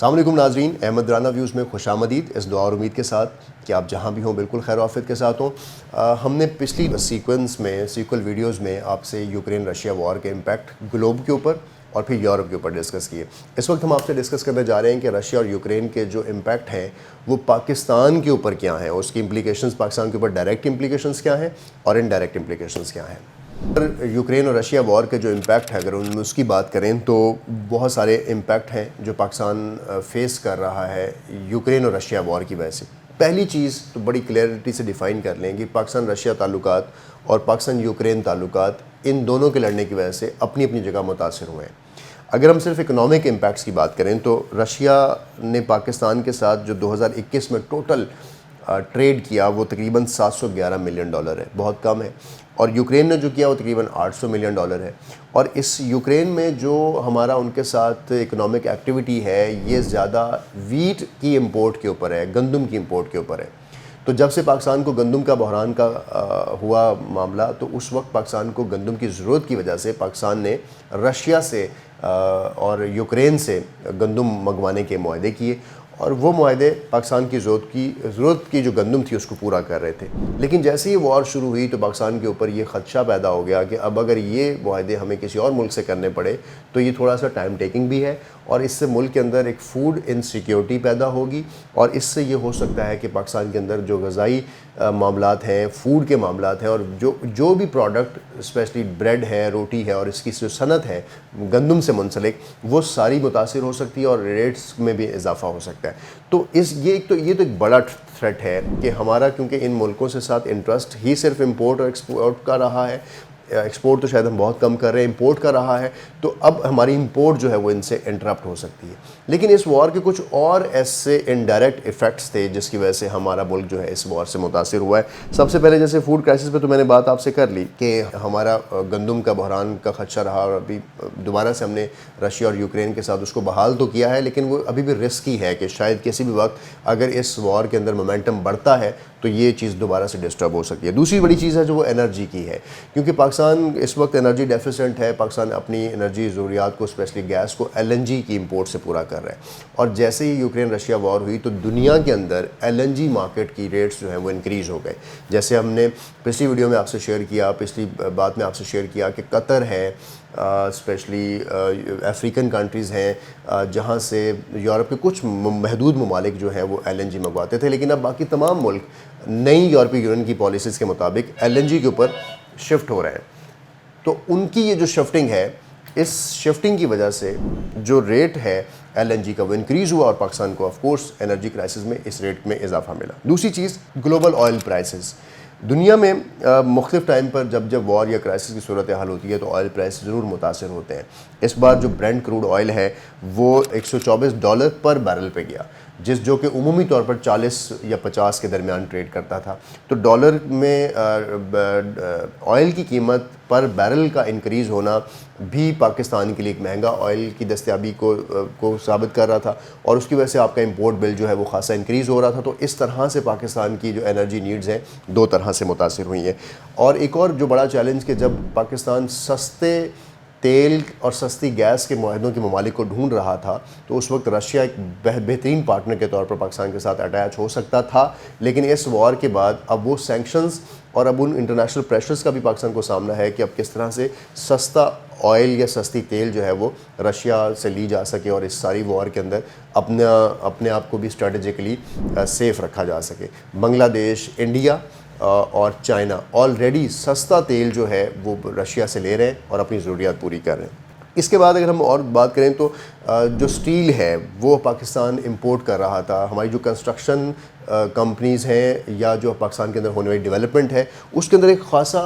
السلام علیکم ناظرین، احمد رانا ویوز میں خوش آمدید، اس دعا اور امید کے ساتھ کہ آپ جہاں بھی ہوں بالکل خیر و عافیت کے ساتھ ہوں۔ ہم نے پچھلی سیکول ویڈیوز میں آپ سے یوکرین رشیا وار کے امپیکٹ گلوب کے اوپر اور پھر یورپ کے اوپر ڈسکس کیے۔ اس وقت ہم آپ سے ڈسکس کرنے جا رہے ہیں کہ رشیا اور یوکرین کے جو امپیکٹ ہیں وہ پاکستان کے اوپر کیا ہیں، اس کی امپلیکیشنز پاکستان کے اوپر ڈائریکٹ امپلیکیشنز کیا ہیں اور انڈائریکٹ امپلیکیشنز کیا ہیں۔ یوکرین اور رشیا وار کے جو امپیکٹ ہے، اگر اس کی بات کریں تو بہت سارے امپیکٹ ہیں جو پاکستان فیس کر رہا ہے یوکرین اور رشیا وار کی وجہ سے۔ پہلی چیز تو بڑی کلیئرٹی سے ڈیفائن کر لیں کہ پاکستان رشیا تعلقات اور پاکستان یوکرین تعلقات ان دونوں کے لڑنے کی وجہ سے اپنی اپنی جگہ متاثر ہوئے ہیں۔ اگر ہم صرف اکنامک امپیکٹس کی بات کریں تو رشیا نے پاکستان کے ساتھ جو 2021 میں ٹوٹل ٹریڈ کیا وہ تقریباً $711 ملین ہے، بہت کم ہے، اور یوکرین نے جو کیا وہ تقریباً $800 ملین ہے۔ اور اس یوکرین میں جو ہمارا ان کے ساتھ اکنامک ایکٹیویٹی ہے یہ زیادہ ویٹ کی امپورٹ کے اوپر ہے، گندم کی امپورٹ کے اوپر ہے۔ تو جب سے پاکستان کو گندم کا بحران کا ہوا معاملہ، تو اس وقت پاکستان کو گندم کی ضرورت کی وجہ سے پاکستان نے رشیا سے اور یوکرین سے گندم منگوانے کے معاہدے کیے، اور وہ معاہدے پاکستان کی ضرورت کی جو گندم تھی اس کو پورا کر رہے تھے۔ لیکن جیسے ہی وار شروع ہوئی تو پاکستان کے اوپر یہ خدشہ پیدا ہو گیا کہ اب اگر یہ معاہدے ہمیں کسی اور ملک سے کرنے پڑے تو یہ تھوڑا سا ٹائم ٹیکنگ بھی ہے، اور اس سے ملک کے اندر ایک فوڈ انسیکیورٹی پیدا ہوگی، اور اس سے یہ ہو سکتا ہے کہ پاکستان کے اندر جو غذائی معاملات ہیں، فوڈ کے معاملات ہیں، اور جو بھی پروڈکٹ اسپیشلی بریڈ ہے، روٹی ہے، اور اس کی جو صنعت ہے گندم سے منسلک، وہ ساری متاثر ہو سکتی ہے اور ریٹس میں بھی اضافہ ہو سکتا ہے۔ تو یہ تو ایک بڑا تھریٹ ہے کہ ہمارا، کیونکہ ان ملکوں سے ساتھ انٹرسٹ ہی صرف امپورٹ اور ایکسپورٹ کا رہا ہے، ایکسپورٹ تو شاید ہم بہت کم کر رہے ہیں، امپورٹ کا رہا ہے، تو اب ہماری امپورٹ جو ہے وہ ان سے انٹرپٹ ہو سکتی ہے۔ لیکن اس وار کے کچھ اور ایسے انڈائریکٹ ایفیکٹس تھے جس کی وجہ سے ہمارا ملک جو ہے اس وار سے متاثر ہوا ہے۔ سب سے پہلے جیسے فوڈ کرائسس پہ تو میں نے بات آپ سے کر لی کہ ہمارا گندم کا بحران کا خدشہ رہا، اور ابھی دوبارہ سے ہم نے رشیا اور یوکرین کے ساتھ اس کو بحال تو کیا ہے، لیکن وہ ابھی بھی رسکی ہے کہ شاید کسی بھی وقت اگر اس وار کے اندر مومنٹم بڑھتا ہے تو یہ چیز دوبارہ سے ڈسٹرب ہو سکتی ہے۔ دوسری بڑی چیز ہے جو وہ انرجی کی ہے، کیونکہ پاکستان اس وقت انرجی ڈیفیسنٹ ہے۔ پاکستان اپنی انرجی ضروریات کو، اسپیشلی گیس کو، LNG کی امپورٹ سے پورا کر رہا ہے، اور جیسے ہی یوکرین رشیا وار ہوئی تو دنیا کے اندر LNG مارکیٹ کی ریٹس جو ہیں وہ انکریز ہو گئے۔ جیسے ہم نے پچھلی ویڈیو میں آپ سے شیئر کیا، پچھلی بات میں آپ سے شیئر کیا کہ قطر ہے، اسپیشلی افریقن کنٹریز ہیں جہاں سے یورپ کے کچھ محدود ممالک جو ہیں وہ LNG منگواتے تھے، لیکن اب باقی تمام ملک نئی یورپی یونین کی پالیسیز کے مطابق LNG کے اوپر شفٹ ہو رہے ہیں۔ تو ان کی یہ جو شفٹنگ ہے، اس شفٹنگ کی وجہ سے جو ریٹ ہے LNG کا وہ انکریز ہوا، اور پاکستان کو آف کورس انرجی کرائسس میں اس ریٹ میں اضافہ ملا۔ دوسری چیز گلوبل آئل پرائسز۔ دنیا میں مختلف ٹائم پر جب وار یا کرائسس کی صورتحال ہوتی ہے تو آئل پرائس ضرور متاثر ہوتے ہیں۔ اس بار جو برینٹ کروڈ آئل ہے وہ $124 پر بیرل پہ گیا، جو کہ عمومی طور پر 40 یا 50 کے درمیان ٹریڈ کرتا تھا۔ تو ڈالر میں آئل کی قیمت پر بیرل کا انکریز ہونا بھی پاکستان کے لیے ایک مہنگا آئل کی دستیابی کو ثابت کر رہا تھا، اور اس کی وجہ سے آپ کا امپورٹ بل جو ہے وہ خاصا انکریز ہو رہا تھا۔ تو اس طرح سے پاکستان کی جو انرجی نیڈز ہیں دو طرح سے متاثر ہوئی ہیں۔ اور ایک اور جو بڑا چیلنج کہ جب پاکستان سستے تیل اور سستی گیس کے معاہدوں کے ممالک کو ڈھونڈ رہا تھا، تو اس وقت رشیا ایک بہترین پارٹنر کے طور پر پاکستان کے ساتھ اٹیچ ہو سکتا تھا، لیکن اس وار کے بعد اب وہ سینکشنز اور اب ان انٹرنیشنل پریشرز کا بھی پاکستان کو سامنا ہے کہ اب کس طرح سے سستا آئل یا سستی تیل جو ہے وہ رشیا سے لی جا سکے، اور اس ساری وار کے اندر اپنے آپ کو بھی اسٹریٹجیکلی سیف رکھا جا سکے۔ بنگلہ دیش، انڈیا اور چائنا آلریڈی سستا تیل جو ہے وہ رشیا سے لے رہے ہیں اور اپنی ضروریات پوری کر رہے ہیں۔ اس کے بعد اگر ہم اور بات کریں تو جو سٹیل ہے وہ پاکستان امپورٹ کر رہا تھا۔ ہماری جو کنسٹرکشن کمپنیز ہیں یا جو پاکستان کے اندر ہونے والی ڈیولپمنٹ ہے اس کے اندر ایک خاصا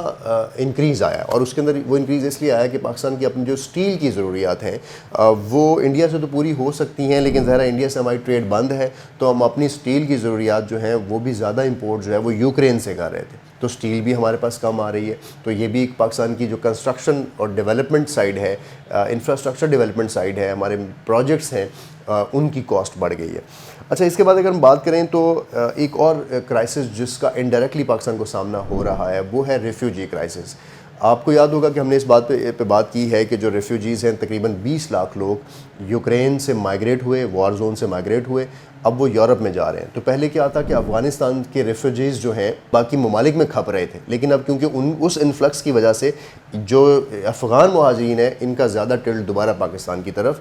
انکریز آیا، اور اس کے اندر وہ انکریز اس لیے آیا کہ پاکستان کی اپنی جو سٹیل کی ضروریات ہیں وہ انڈیا سے تو پوری ہو سکتی ہیں، لیکن ظاہر انڈیا سے ہماری ٹریڈ بند ہے، تو ہم اپنی سٹیل کی ضروریات جو ہیں وہ بھی زیادہ امپورٹ جو ہے وہ یوکرین سے کر رہے تھے، تو سٹیل بھی ہمارے پاس کم آ رہی ہے۔ تو یہ بھی ایک پاکستان کی جو کنسٹرکشن اور ڈیولپمنٹ سائڈ ہے، انفراسٹرکچر ڈیولپمنٹ سائڈ ہے، ہمارے پروجیکٹس ہیں، ان کی کاسٹ بڑھ گئی ہے۔ اچھا، اس کے بعد اگر ہم بات کریں تو ایک اور کرائسس جس کا انڈائریکٹلی پاکستان کو سامنا ہو رہا ہے وہ ہے ریفیوجی کرائسس۔ آپ کو یاد ہوگا کہ ہم نے اس بات پہ بات کی ہے کہ جو ریفیوجیز ہیں تقریباً 20 لاکھ لوگ یوکرین سے مائیگریٹ ہوئے، وار زون سے مائیگریٹ ہوئے، اب وہ یورپ میں جا رہے ہیں. تو پہلے کیا تھا کہ افغانستان کے ریفیوجیز جو ہیں باقی ممالک میں کھپ رہے تھے، لیکن اب کیونکہ اس انفلکس کی وجہ سے جو افغان مہاجرین ہیں ان کا زیادہ ٹلٹ دوبارہ پاکستان کی طرف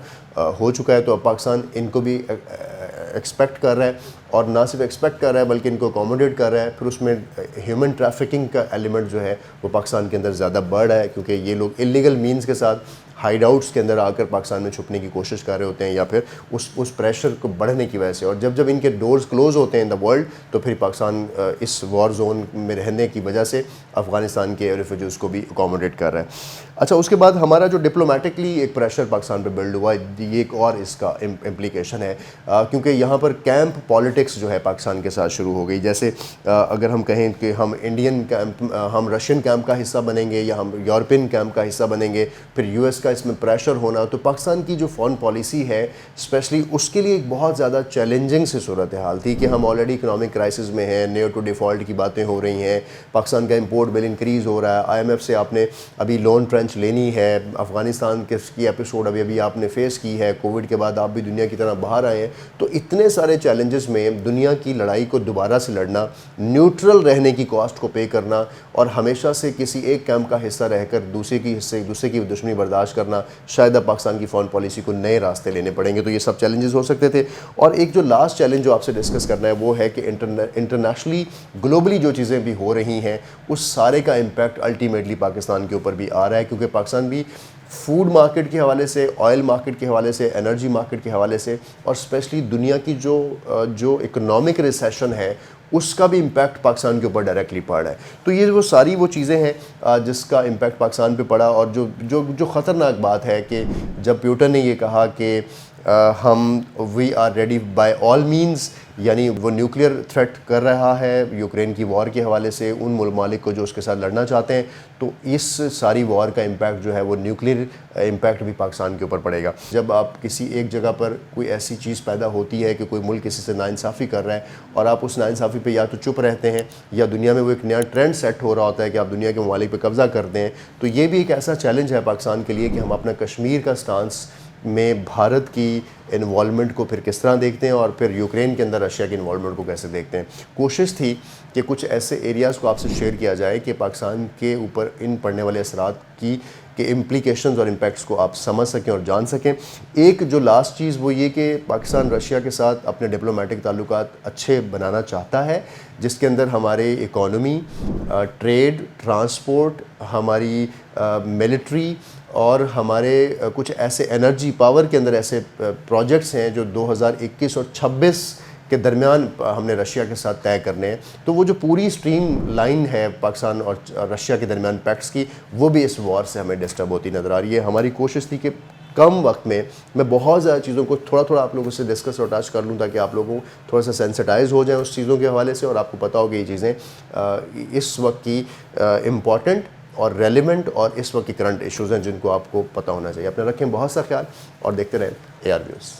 ہو چکا ہے. تو اب پاکستان ان کو بھی ایکسپیکٹ کر رہا ہے، اور نہ صرف ایکسپیکٹ کر رہا ہے بلکہ ان کو اکوموڈیٹ کر رہا ہے. پھر اس میں ہیومن ٹریفکنگ کا ایلیمنٹ جو ہے وہ پاکستان کے اندر زیادہ بڑھ رہا ہے، کیونکہ یہ لوگ اللیگل مینز کے ساتھ ہائیڈ آؤٹس کے اندر آ کر پاکستان میں چھپنے کی کوشش کر رہے ہوتے ہیں، یا پھر اس پریشر کو بڑھنے کی وجہ سے. اور جب ان کے ڈورز کلوز ہوتے ہیں ان دا ورلڈ، تو پھر پاکستان اس وار زون میں رہنے کی وجہ سے افغانستان کے ریفیوجیز کو بھی اکوموڈیٹ کر رہا ہے. اچھا، اس کے بعد ہمارا جو ڈپلومیٹکلی ایک پریشر پاکستان پہ بلڈ ہوا ہے، یہ ایک اور اس کا امپلیکیشن ہے، کیونکہ یہاں پر کیمپ پالیٹکس جو ہے پاکستان کے ساتھ شروع ہو گئی. جیسے اگر ہم کہیں کہ ہم انڈین کیمپ، ہم رشین کیمپ کا حصہ بنیں گے یا ہم یورپین کیمپ کا حصہ بنیں گے، پھر یو ایس کا اس میں پریشر ہونا، تو پاکستان کی جو فارن پالیسی ہے اسپیشلی اس کے لیے ایک بہت زیادہ چیلنجنگ سی صورتحال تھی کہ ہم آلریڈی اکنامک کرائسس میں ہیں، نیئر ٹو ڈیفالٹ کی باتیں ہو رہی ہیں، پاکستان کا امپورٹ بل انکریز ہو رہا ہے، آئی ایم ایف سے آپ نے ابھی لون ٹرنچ لینی ہے، افغانستان کی ایپیسوڈ ابھی آپ نے فیس کی ہے، کووڈ کے بعد آپ بھی دنیا کی طرح باہر آئے ہیں. تو اتنے سارے چیلنجز میں دنیا کی لڑائی کو دوبارہ سے لڑنا، نیوٹرل رہنے کی کاسٹ کو پے کرنا، اور ہمیشہ سے کسی ایک کیمپ کا حصہ رہ کر دوسرے کی دشمنی برداشت کرنا، شاید اب پاکستان کی فارن پالیسی کو نئے راستے لینے پڑیں گے. تو یہ سب چیلنجز ہو سکتے تھے. اور ایک جو لاسٹ چیلنج جو آپ سے ڈسکس کرنا ہے وہ ہے کہ انٹرنیشنلی گلوبلی جو چیزیں بھی ہو رہی ہیں اس سارے کا امپیکٹ الٹیمیٹلی پاکستان کے اوپر بھی آ رہا ہے، کیونکہ پاکستان بھی فوڈ مارکیٹ کے حوالے سے، آئل مارکیٹ کے حوالے سے، انرجی مارکیٹ کے حوالے سے، اور اسپیشلی دنیا کی جو اکنامک ریسیشن ہے اس کا بھی امپیکٹ پاکستان کے اوپر ڈائریکٹلی پڑ رہا ہے. تو یہ وہ ساری چیزیں ہیں جس کا امپیکٹ پاکستان پہ پڑا. اور جو خطرناک بات ہے کہ جب پیوٹن نے یہ کہا کہ we are ready by all means, یعنی وہ نیوکلیئر تھریٹ کر رہا ہے یوکرین کی وار کے حوالے سے ان ممالک کو جو اس کے ساتھ لڑنا چاہتے ہیں، تو اس ساری وار کا امپیکٹ جو ہے وہ نیوکلیئر امپیکٹ بھی پاکستان کے اوپر پڑے گا. جب آپ کسی ایک جگہ پر کوئی ایسی چیز پیدا ہوتی ہے کہ کوئی ملک کسی سے ناانصافی کر رہا ہے، اور آپ اس ناانصافی پہ یا تو چپ رہتے ہیں یا دنیا میں وہ ایک نیا ٹرینڈ سیٹ ہو رہا ہوتا ہے کہ آپ دنیا کے ممالک پہ قبضہ کرتے ہیں، تو یہ بھی ایک ایسا چیلنج ہے پاکستان کے لیے کہ ہم اپنا کشمیر کا سٹانس میں بھارت کی انوالومنٹ کو پھر کس طرح دیکھتے ہیں، اور پھر یوکرین کے اندر رشیا کی انوالومنٹ کو کیسے دیکھتے ہیں. کوشش تھی کہ کچھ ایسے ایریاز کو آپ سے شیئر کیا جائے کہ پاکستان کے اوپر ان پڑنے والے اثرات کے امپلیکیشنز اور امپیکٹس کو آپ سمجھ سکیں اور جان سکیں. ایک جو لاسٹ چیز وہ یہ کہ پاکستان رشیا کے ساتھ اپنے ڈپلومیٹک تعلقات اچھے بنانا چاہتا ہے، جس کے اندر ہمارے اکانومی، ٹریڈ، ٹرانسپورٹ، ہماری ملٹری، اور ہمارے کچھ ایسے انرجی پاور کے اندر ایسے پروجیکٹس ہیں جو 2021 اور 26 کے درمیان ہم نے رشیا کے ساتھ طے کرنے ہیں. تو وہ جو پوری سٹریم لائن ہے پاکستان اور رشیا کے درمیان پیکٹس کی، وہ بھی اس وار سے ہمیں ڈسٹرب ہوتی نظر آ رہی ہے. ہماری کوشش تھی کہ کم وقت میں بہت زیادہ چیزوں کو تھوڑا آپ لوگوں سے ڈسکس اور ٹچ کر لوں، تاکہ آپ لوگوں تھوڑا سا سینسٹائز ہو جائیں اس چیزوں کے حوالے سے، اور آپ کو پتہ ہو کہ یہ چیزیں اس وقت کی امپورٹنٹ اور ریلیونٹ اور اس وقت کی کرنٹ ایشوز ہیں جن کو آپ کو پتہ ہونا چاہیے. اپنا رکھیں بہت سا خیال، اور دیکھتے رہیں AR نیوز.